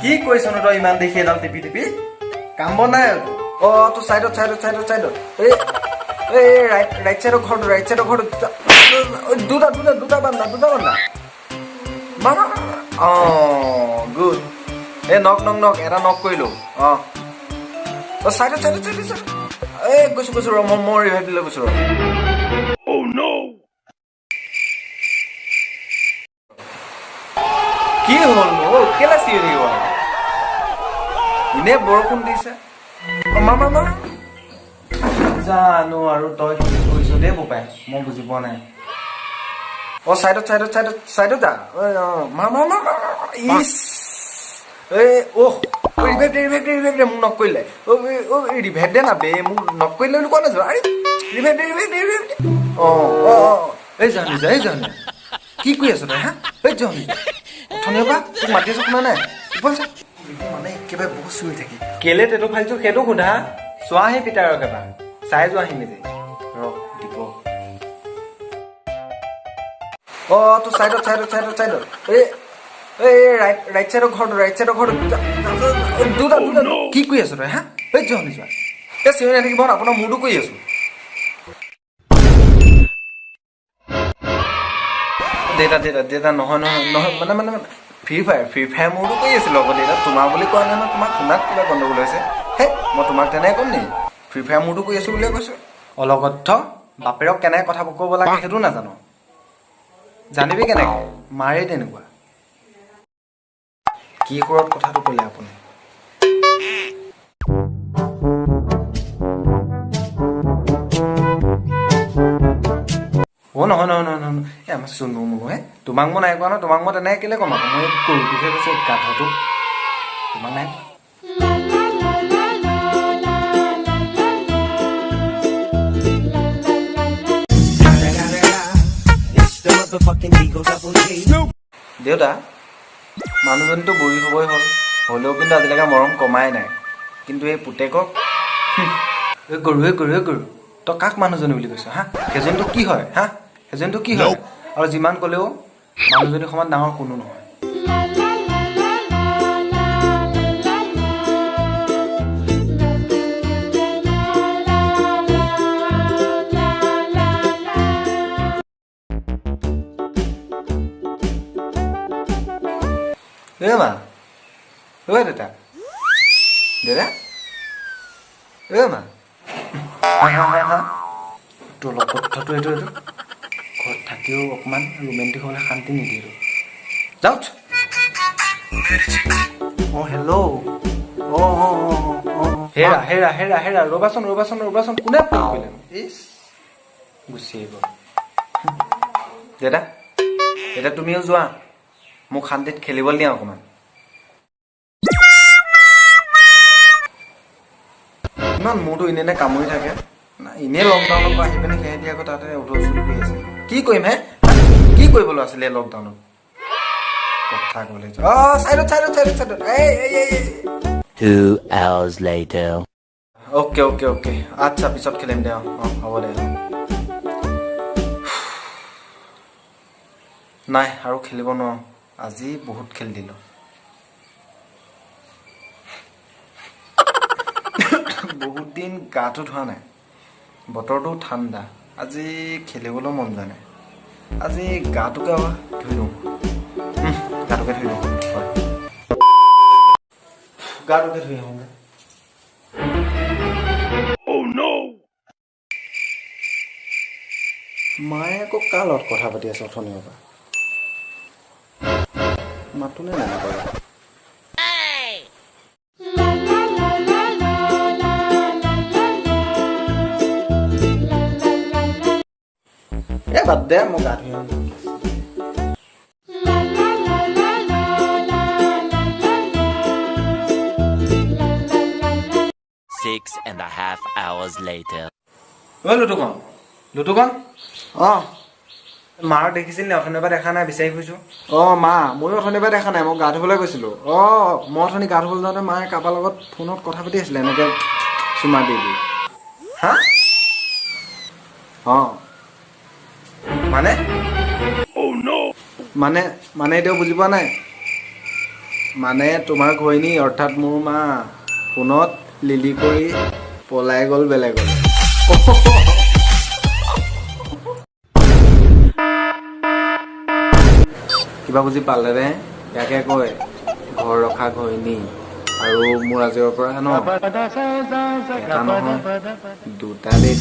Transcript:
কি কৈছ ন তই ইমান দেখি এডাল টিপি টিপি কাম বন নাই অ তো চাইডত এই ৰাইট চাইডৰ ঘৰটো দুটা বান্ধা মামা অ গুড এই নক এটা নক কৰিলো অ চাইডত এই গৈছো ৰ মই ৰিভাইভ দিলে গৈছো ৰ কি হ'ল নো কেলে চিঞৰি থাকিব ইনে বৰষুণ দিছে মামা জানো আৰু তই কি কৰিছ দেই বোপাই মই বুজি পোৱা নাই অ চাইডত যা মামা ইছ ৰিভাইভ মোক নক কৰিলে ৰিভাইভ দে না বে মোক নক কৰিলে বুলি কোৱা নাযাব আৰে ৰিভাইভ অ এই জানো কি কৰি আছ তই হা এই জানো ধনিয়া পৰা তোক মাতি আছো শুনা নাই মানে একেবাৰে বহুত চুই থাকি কেলে তেটো ফালিছো সেইটো সোধা চোৱাহি পিতাৰ একেবাৰে চাই যোৱাহি নিজে ৰ দিব অ তো চাইডত এই ৰাইট চাইডৰ ঘৰটো দুটা কি কৰি আছ তই হা এই যোৱা এই চিঞৰি নাথাকিব আপোনাৰ মূৰটো কৰি আছো দেতা নহয় মানে ফ্ৰী ফায়াৰ মোৰতো কৰি আছিলো আকৌ দেতা তোমাৰ বুলি কোৱা নাই ন তোমাক শুনাত কিবা গণ্ডগোল হৈছে হে মই তোমাক তেনেকৈ ক'ম নেকি ফ্ৰী ফায়াৰ মোৰতো কৰি আছো বুলিয়ে কৈছো অলগদ্ধ বাপেৰক কেনেকৈ কথা ক'ব লাগে সেইটো নাজানো জানিবি কেনেকৈ মাৰে তেনেকুৱা কি ক'ৰত কথাটো ক'লে আপুনি অ নহয় এই আমাৰ চুনু মুনু হে তোমাক মই নাই কোৱা ন তোমাক মই তেনেকৈ কেলে ক'ম আকৌ মই গৰুটোহে কৈছো গাধটো তোমাক নাই দেউতা মানুহজনীতো বুঢ়ী হ'বই হ'লেও কিন্তু আজিলৈকে মৰম কমাই নাই কিন্তু এই পুতেকক গৰু তই কাক মানুহজনী বুলি কৈছ হা সেইজনীটো কি হয় হা সেইজনীটো কি হয় আৰু যিমান ক'লেও মানুহজনীৰ সমান ডাঙৰ কোনো নহয় মা দেউতা মা তোৰ অলপ কথাটো এইটো ঘৰত থাকিও অকণমান ৰোমেণ্টিক হ'লে শান্তি নিদিয়ে যাওক অ হেল্ল' হেৰা ৰ'বাচোন কোনে ফোন কৰিলে ইছ গুচি আহিব দেউতা তুমিও যোৱা মোক শান্তিত খেলিবলৈ দিয়া অকণমান ইমান মোৰতো এনে কামুৰি থাকে এনেই লকডাউনৰ পৰা আহি পিনে সিহঁতি আকৌ তাতে উঠল কৰি আছে কি কৰিম হে কি কৰিবলৈ আছিলে লকডাউনত কথা ক'লে চাইডত 2 hours later অ'কে আচ্ছা পিছত খেলিম দে হ'ব দে নাই আৰু খেলিব নোৱাৰোঁ আজি বহুত খেল দিলোঁ বহুত দিন গাটো ধোৱা নাই বতৰটো ঠাণ্ডা আজি খেলিবলৈ মন যোৱা নাই আজি গাটোকে ধুই দিওঁ গাটোকে ধুই দিওঁ গাটোকে ধুই আহোঁগৈ মায়ে আকৌ কাৰ লগত কথা পাতি আছে অথনিৰ পৰা মাতোনে নামাতে বাদ দে মই গা ধুই আহোঁ 6.5 hours later লুটুকন মাৰক দেখিছিল নে? অথনিৰ পৰা দেখা নাই, বিচাৰি ফুৰিছো। মা ময়ো অথনিৰ পৰা দেখা নাই, মই গা ধুবলৈ গৈছিলো। মই অথনি গা ধুবলৈ যাওঁতে মায়ে কাৰোবাৰ লগত ফোনত কথা পাতি আছিলে এনেকে চুমা দি দি। হা? মানে মানে মানে এতিয়াও বুজি পোৱা নাই? মানে তোমাৰ ঘৈণী অৰ্থাৎ মোৰ মা ফোনত লিলি কৰি পলাই গ'ল বেলেগলৈ। কিবা বুজি পালেনে? ইয়াকে কয় ঘৰ ৰখা ঘৈণী। আৰু মোৰ আজিৰ পৰা এটা নহয় দুটা দেই।